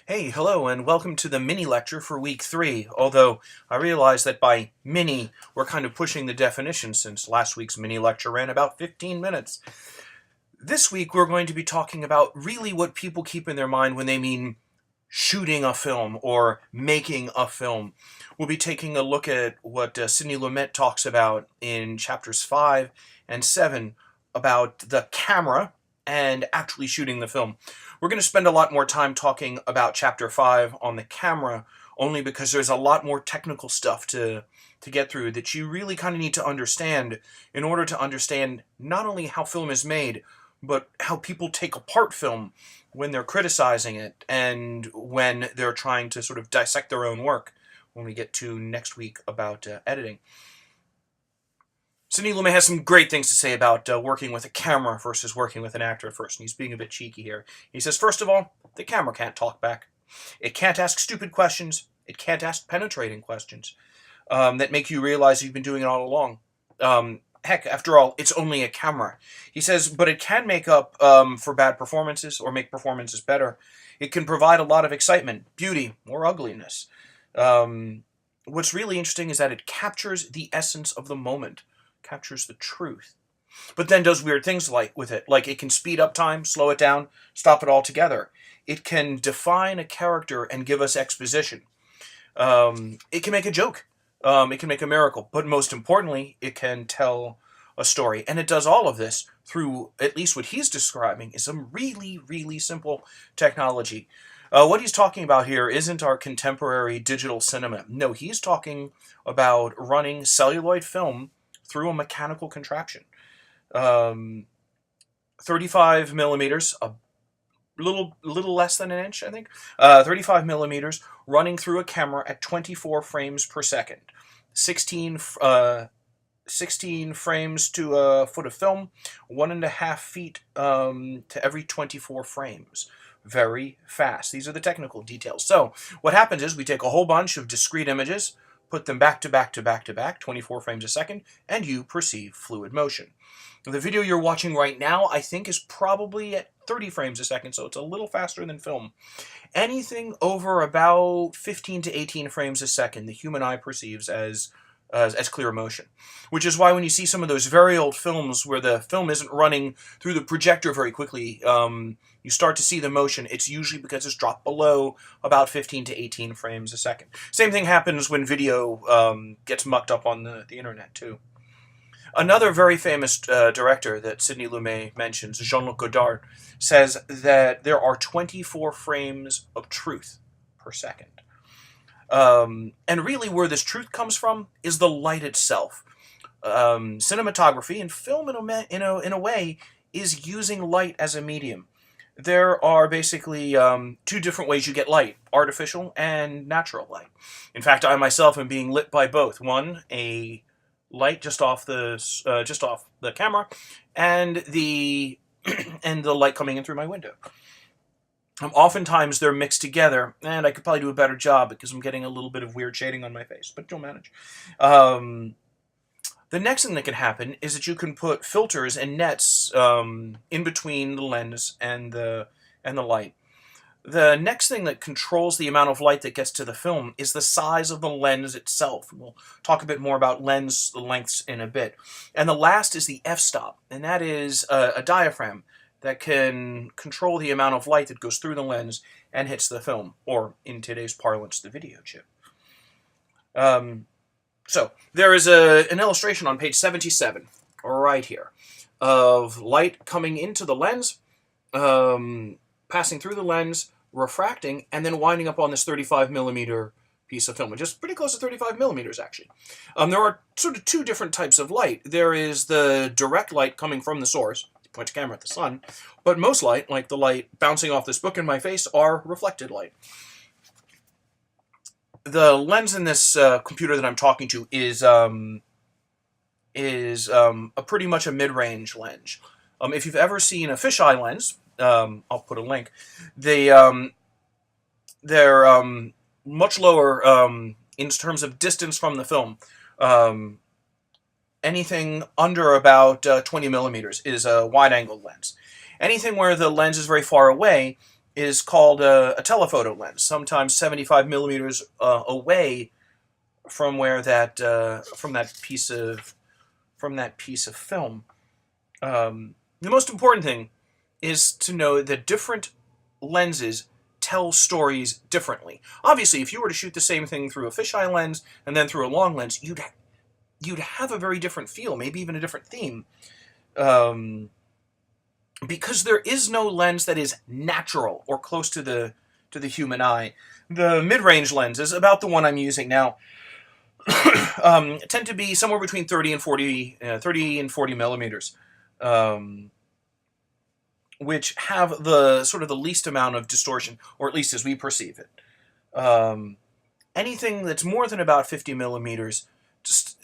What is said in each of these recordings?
Hey, hello, and welcome to the mini lecture for week 3, although I realize that by mini, we're kind of pushing the definition since last week's mini lecture ran about 15 minutes. This week, we're going to be talking about really what people keep in their mind when they mean shooting a film or making a film. We'll be taking a look at what Sidney Lumet talks about in chapters 5 and 7 about the camera and actually shooting the film. We're going to spend a lot more time talking about chapter 5 on the camera, only because there's a lot more technical stuff to get through that you really kind of need to understand in order to understand not only how film is made, but how people take apart film when they're criticizing it and when they're trying to sort of dissect their own work when we get to next week about editing. Sidney Lumet has some great things to say about working with a camera versus working with an actor at first, and he's being a bit cheeky here. He says, first of all, the camera can't talk back. It can't ask stupid questions. It can't ask penetrating questions that make you realize you've been doing it all along. Heck, after all, it's only a camera. He says, but it can make up for bad performances or make performances better. It can provide a lot of excitement, beauty, or ugliness. What's really interesting is that it captures the essence of the moment, captures the truth, but then does weird things with it. Like it can speed up time, slow it down, stop it altogether. It can define a character and give us exposition. It can make a joke. It can make a miracle, but most importantly, it can tell a story. And it does all of this through, at least what he's describing, is some really, really simple technology. What he's talking about here isn't our contemporary digital cinema. No, he's talking about running celluloid film through a mechanical contraption. 35 millimeters, a little less than an inch, I think. 35 millimeters running through a camera at 24 frames per second. 16 frames to a foot of film, 1.5 feet to every 24 frames. Very fast. These are the technical details. So what happens is we take a whole bunch of discrete images, put them back to back to back to back, 24 frames a second, and you perceive fluid motion. The video you're watching right now, I think, is probably at 30 frames a second, so it's a little faster than film. Anything over about 15 to 18 frames a second, the human eye perceives as clear motion. Which is why when you see some of those very old films where the film isn't running through the projector very quickly, you start to see the motion. It's usually because it's dropped below about 15 to 18 frames a second. Same thing happens when video gets mucked up on the internet, too. Another very famous director that Sidney Lumet mentions, Jean-Luc Godard, says that there are 24 frames of truth per second. And really where this truth comes from is the light itself. Cinematography and film in a way is using light as a medium. There are basically two different ways you get light: artificial and natural light. In fact, I myself am being lit by both. One, a light just off the camera, and the and the light coming in through my window. Oftentimes they're mixed together, and I could probably do a better job because I'm getting a little bit of weird shading on my face, but you'll manage. The next thing that can happen is that you can put filters and nets in between the lens and the light. The next thing that controls the amount of light that gets to the film is the size of the lens itself. We'll talk a bit more about lens lengths in a bit. And the last is the f-stop, and that is a diaphragm that can control the amount of light that goes through the lens and hits the film, or in today's parlance, the video chip. So there is an illustration on page 77, right here, of light coming into the lens, passing through the lens, refracting, and then winding up on this 35 millimeter piece of film, which is pretty close to 35 millimeters, actually. There are sort of two different types of light. There is the direct light coming from the source, point the camera at the sun, but most light, like the light bouncing off this book in my face, are reflected light. The lens in this computer that I'm talking to is a pretty much a mid-range lens. If you've ever seen a fisheye lens, I'll put a link. They're much lower in terms of distance from the film. Anything under about 20 millimeters is a wide-angle lens. Anything where the lens is very far away is called a telephoto lens, sometimes 75 millimeters away from where that from that piece of film. The most important thing is to know that different lenses tell stories differently. Obviously, if you were to shoot the same thing through a fisheye lens and then through a long lens, you'd have a very different feel, maybe even a different theme. Because there is no lens that is natural or close to the human eye. The mid-range lenses, about the one I'm using now, tend to be somewhere between 30 and 40 millimeters, which have the sort of the least amount of distortion, or at least as we perceive it. Anything that's more than about 50 millimeters just,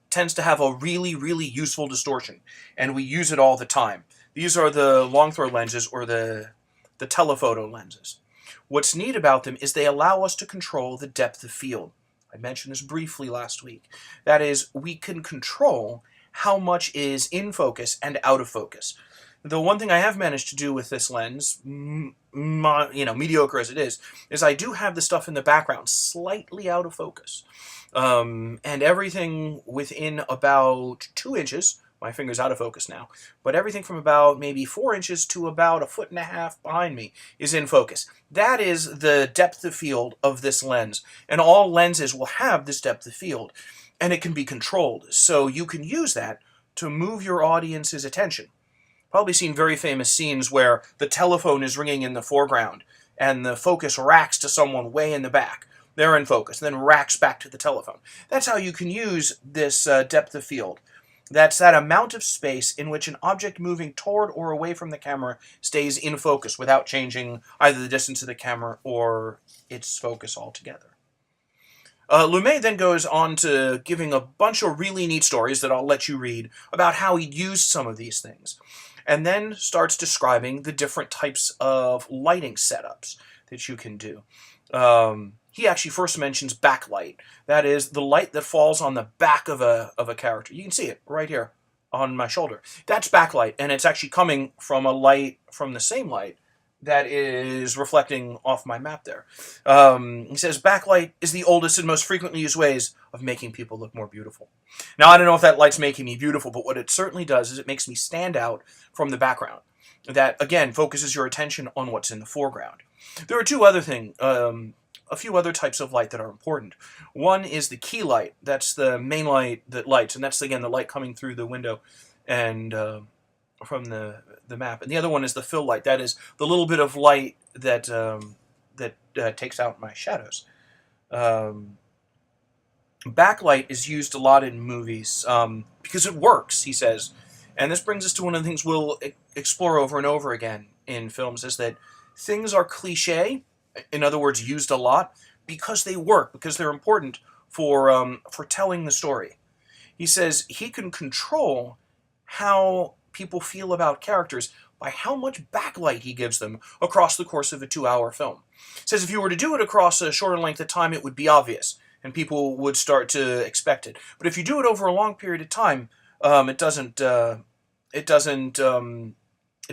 tends to have a really, really useful distortion, and we use it all the time. These are the long throw lenses, or the telephoto lenses. What's neat about them is they allow us to control the depth of field. I mentioned this briefly last week. That is, we can control how much is in focus and out of focus. The one thing I have managed to do with this lens, mediocre as it is I do have the stuff in the background slightly out of focus. And everything within about 2 inches, my finger's out of focus now, but everything from about maybe 4 inches to about 1.5 feet behind me is in focus. That is the depth of field of this lens, and all lenses will have this depth of field, and it can be controlled, so you can use that to move your audience's attention. Probably seen very famous scenes where the telephone is ringing in the foreground, and the focus racks to someone way in the back. They're in focus, and then racks back to the telephone. That's how you can use this depth of field. That's that amount of space in which an object moving toward or away from the camera stays in focus without changing either the distance of the camera or its focus altogether. Lumet then goes on to giving a bunch of really neat stories that I'll let you read about how he used some of these things, and then starts describing the different types of lighting setups that you can do. He actually first mentions backlight. That is, the light that falls on the back of a character. You can see it right here on my shoulder. That's backlight, and it's actually coming from a light, from the same light that is reflecting off my map there. He says, backlight is the oldest and most frequently used ways of making people look more beautiful. Now, I don't know if that light's making me beautiful, but what it certainly does is it makes me stand out from the background. That, again, focuses your attention on what's in the foreground. There are a few other types of light that are important. One is the key light. That's the main light that lights, and that's, again, the light coming through the window and from the map. And the other one is the fill light. That is the little bit of light that takes out my shadows. Backlight is used a lot in movies because it works, he says. And this brings us to one of the things we'll explore over and over again in films, is that things are cliche, in other words, used a lot, because they work, because they're important for telling the story. He says he can control how people feel about characters by how much backlight he gives them across the course of a 2-hour film. He says if you were to do it across a shorter length of time, it would be obvious, and people would start to expect it. But if you do it over a long period of time, it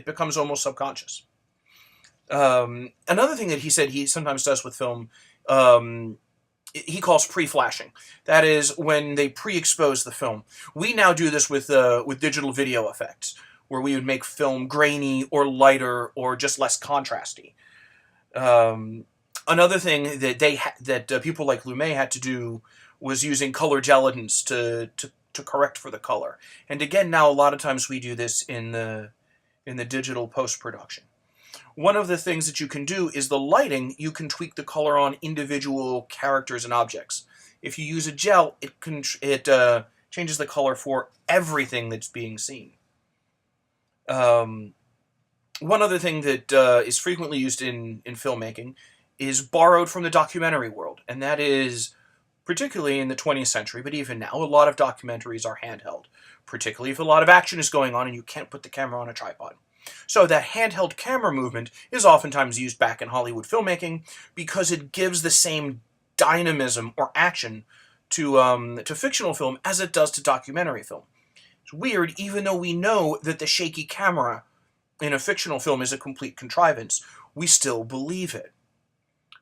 becomes almost subconscious. Another thing that he said he sometimes does with film, he calls pre-flashing. That is when they pre-expose the film. We now do this with digital video effects, where we would make film grainy or lighter or just less contrasty. Another thing that people like Lumet had to do was using color gelatins to correct for the color. And again, now a lot of times we do this in the digital post-production. One of the things that you can do is the lighting. You can tweak the color on individual characters and objects. If you use a gel, it changes the color for everything that's being seen. One other thing that is frequently used in filmmaking is borrowed from the documentary world, and that is particularly in the 20th century, but even now, a lot of documentaries are handheld, particularly if a lot of action is going on and you can't put the camera on a tripod. So that handheld camera movement is oftentimes used back in Hollywood filmmaking because it gives the same dynamism or action to fictional film as it does to documentary film. It's weird, even though we know that the shaky camera in a fictional film is a complete contrivance. we still believe it.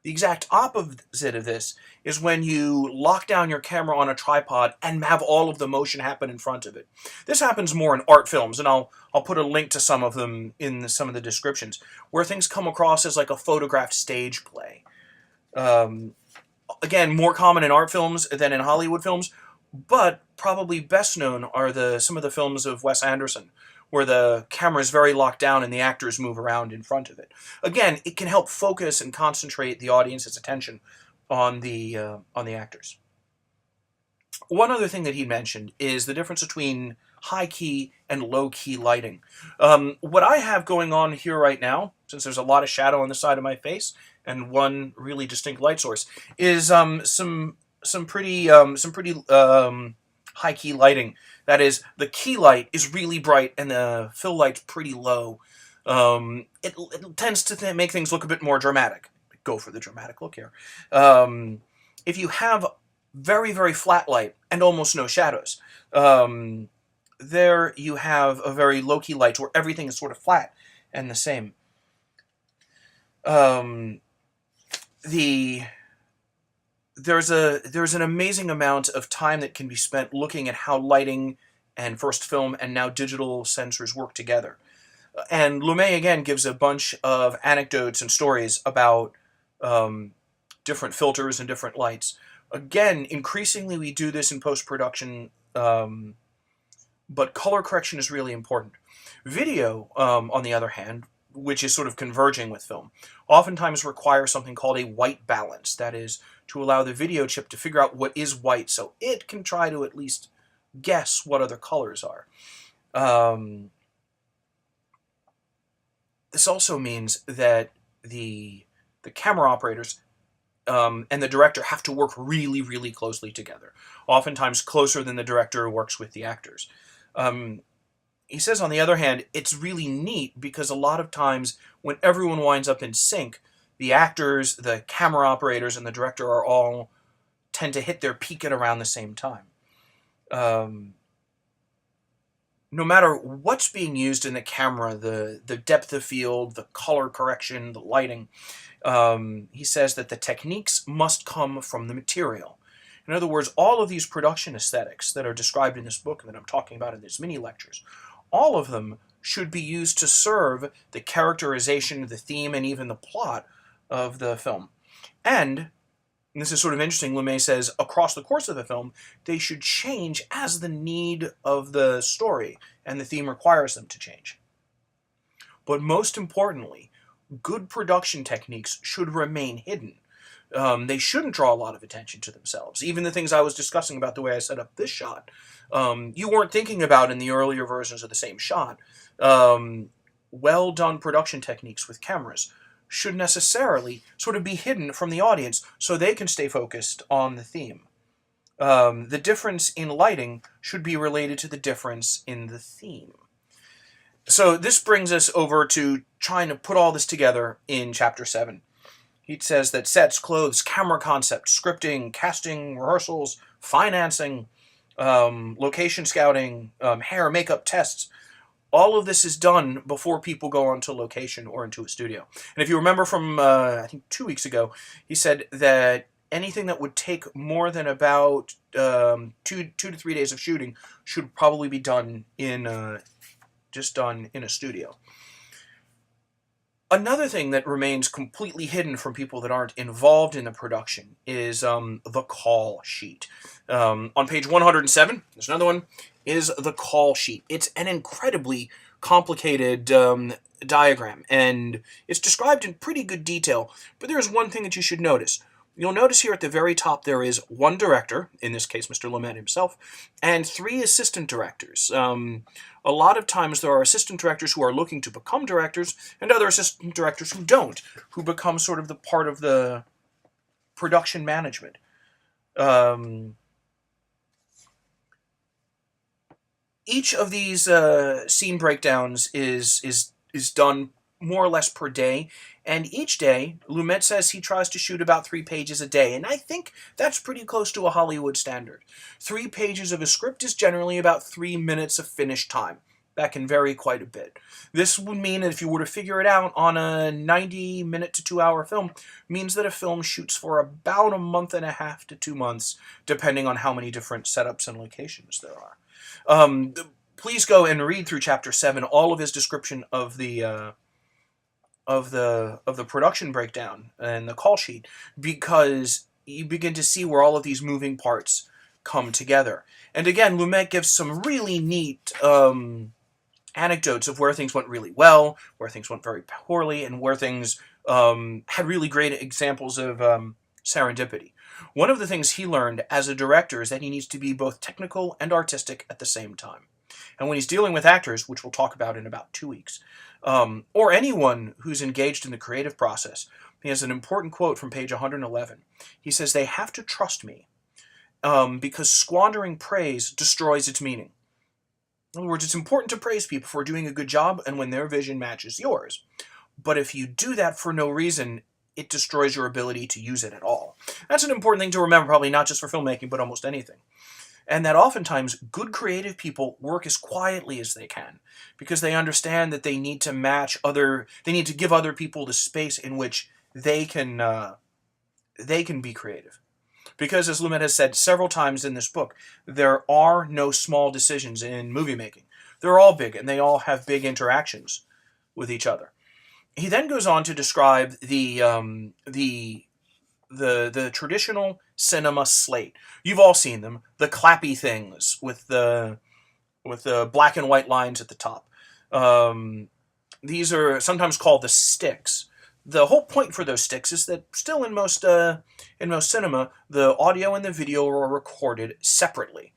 The exact opposite of this is when you lock down your camera on a tripod and have all of the motion happen in front of it. This happens more in art films, and I'll put a link to some of them in some of the descriptions, where things come across as like a photographed stage play. Again, more common in art films than in Hollywood films, but probably best known are some of the films of Wes Anderson, where the camera is very locked down and the actors move around in front of it. Again, it can help focus and concentrate the audience's attention on the actors. One other thing that he mentioned is the difference between high-key and low-key lighting. What I have going on here right now, since there's a lot of shadow on the side of my face and one really distinct light source, is some pretty high-key lighting. That is, the key light is really bright and the fill light's pretty low. It tends to make things look a bit more dramatic. Go for the dramatic look here. If you have very, very flat light and almost no shadows, there you have a very low-key light where everything is sort of flat and the same. There's an amazing amount of time that can be spent looking at how lighting and first film and now digital sensors work together. And Lumet again gives a bunch of anecdotes and stories about different filters and different lights. Again, increasingly we do this in post-production, but color correction is really important. Video, on the other hand, which is sort of converging with film, oftentimes requires something called a white balance. That is, to allow the video chip to figure out what is white so it can try to at least guess what other colors are. This also means that the camera operators and the director have to work really, really closely together, oftentimes closer than the director works with the actors. He says, on the other hand, it's really neat because a lot of times when everyone winds up in sync, the actors, the camera operators, and the director tend to hit their peak at around the same time. No matter what's being used in the camera, the depth of field, the color correction, the lighting, he says that the techniques must come from the material. In other words, all of these production aesthetics that are described in this book and that I'm talking about in these mini lectures, all of them should be used to serve the characterization, the theme, and even the plot of the film. And this is sort of interesting, Lumet says, across the course of the film, they should change as the need of the story and the theme requires them to change. But most importantly, good production techniques should remain hidden. They shouldn't draw a lot of attention to themselves. Even the things I was discussing about the way I set up this shot, you weren't thinking about in the earlier versions of the same shot. Well-done production techniques with cameras should necessarily sort of be hidden from the audience so they can stay focused on the theme. The difference in lighting should be related to the difference in the theme. So this brings us over to trying to put all this together in Chapter 7. He says that sets, clothes, camera concept, scripting, casting, rehearsals, financing, location scouting, hair, makeup, tests, all of this is done before people go onto location or into a studio. And if you remember from, I think 2 weeks ago, he said that anything that would take more than about 2 to 3 days of shooting should probably be done just done in a studio. Another thing that remains completely hidden from people that aren't involved in the production is the call sheet. On page 107, there's another one, is the call sheet. It's an incredibly complicated diagram, and it's described in pretty good detail, but there's one thing that you should notice. You'll notice here at the very top there is one director, in this case Mr. Lumet himself, and 3 assistant directors. A lot of times there are assistant directors who are looking to become directors, and other assistant directors who don't, who become sort of the part of the production management. Each of these scene breakdowns is done more or less per day, and each day, Lumet says he tries to shoot about 3 pages a day, and I think that's pretty close to a Hollywood standard. 3 pages of a script is generally about 3 minutes of finished time. That can vary quite a bit. This would mean that if you were to figure it out on a 90-minute to 2-hour film, means that a film shoots for about a month and a half to 2 months, depending on how many different setups and locations there are. Please go and read through Chapter 7, all of his description of the production breakdown and the call sheet, because you begin to see where all of these moving parts come together. And again, Lumet gives some really neat anecdotes of where things went really well, where things went very poorly, and where things had really great examples of serendipity. One of the things he learned as a director is that he needs to be both technical and artistic at the same time. And when he's dealing with actors, which we'll talk about in about 2 weeks, or anyone who's engaged in the creative process, he has an important quote from page 111. He says, "They have to trust me because squandering praise destroys its meaning." In other words, it's important to praise people for doing a good job and when their vision matches yours. But if you do that for no reason, it destroys your ability to use it at all. That's an important thing to remember, probably not just for filmmaking, but almost anything. And that oftentimes good creative people work as quietly as they can because they understand that they need to they need to give other people the space in which they can be creative. Because, as Lumet has said several times in this book, there are no small decisions in movie making. They're all big, and they all have big interactions with each other. He then goes on to describe the traditional cinema slate. You've all seen them, the clappy things with the black and white lines at the top. These are sometimes called the sticks. The whole point for those sticks is that still in most cinema, the audio and the video are recorded separately.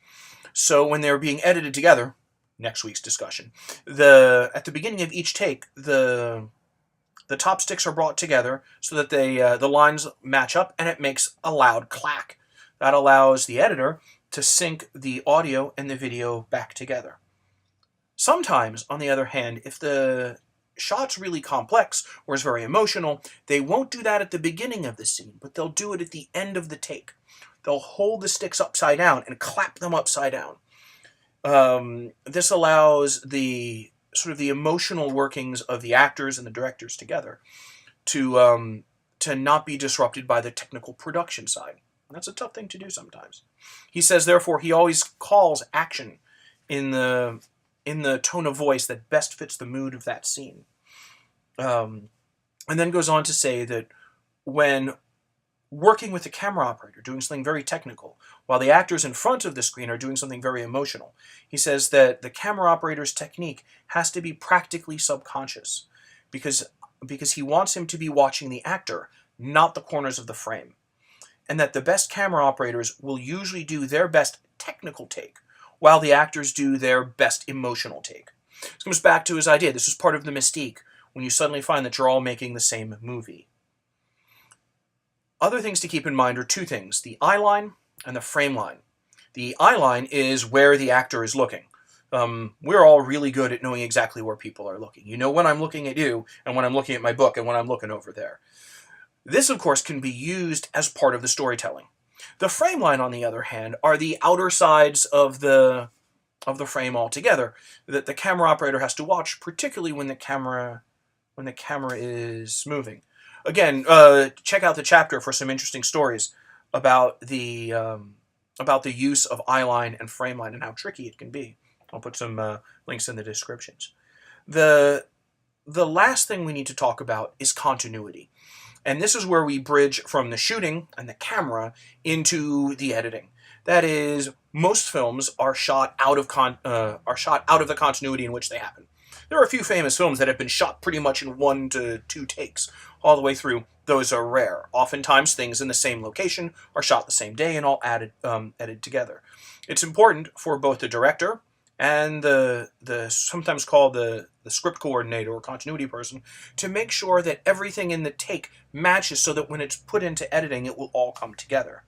So when they're being edited together, next week's discussion, at the beginning of each take, the top sticks are brought together so that the lines match up, and it makes a loud clack. That allows the editor to sync the audio and the video back together. Sometimes, on the other hand, if the shot's really complex or is very emotional, they won't do that at the beginning of the scene, but they'll do it at the end of the take. They'll hold the sticks upside down and clap them upside down. This allows the sort of the emotional workings of the actors and the directors together to not be disrupted by the technical production side. And that's a tough thing to do sometimes. He says, therefore, he always calls action in the tone of voice that best fits the mood of that scene. And then goes on to say that when working with the camera operator, doing something very technical, while the actors in front of the screen are doing something very emotional, he says that the camera operator's technique has to be practically subconscious because he wants him to be watching the actor, not the corners of the frame. And that the best camera operators will usually do their best technical take, while the actors do their best emotional take. This comes back to his idea. This is part of the mystique, when you suddenly find that you're all making the same movie. Other things to keep in mind are two things, the eye line and the frame line. The eye line is where the actor is looking. We're all really good at knowing exactly where people are looking. You know when I'm looking at you, and when I'm looking at my book, and when I'm looking over there. This, of course, can be used as part of the storytelling. The frame line, on the other hand, are the outer sides of the frame altogether that the camera operator has to watch, particularly when the camera is moving. Again, check out the chapter for some interesting stories about the use of eye line and frame line and how tricky it can be. I'll put some links in the descriptions. The last thing we need to talk about is continuity. And this is where we bridge from the shooting and the camera into the editing. That is, most films are shot out of the continuity in which they happen. There are a few famous films that have been shot pretty much in 1 to 2 takes all the way through. Those are rare. Oftentimes, things in the same location are shot the same day and all edited together. It's important for both the director and the sometimes called the script coordinator or continuity person to make sure that everything in the take matches so that when it's put into editing, it will all come together.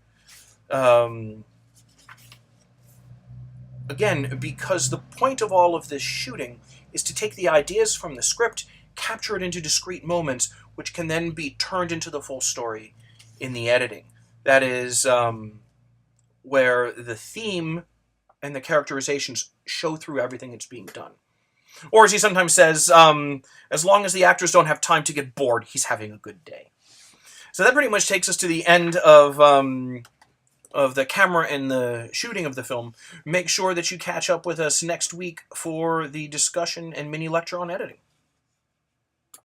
Again, because the point of all of this shooting is to take the ideas from the script, capture it into discrete moments, which can then be turned into the full story in the editing. That is where the theme and the characterizations show through everything that's being done. Or as he sometimes says, as long as the actors don't have time to get bored, he's having a good day. So that pretty much takes us to the end of the camera and the shooting of the film. Make sure that you catch up with us next week for the discussion and mini lecture on editing.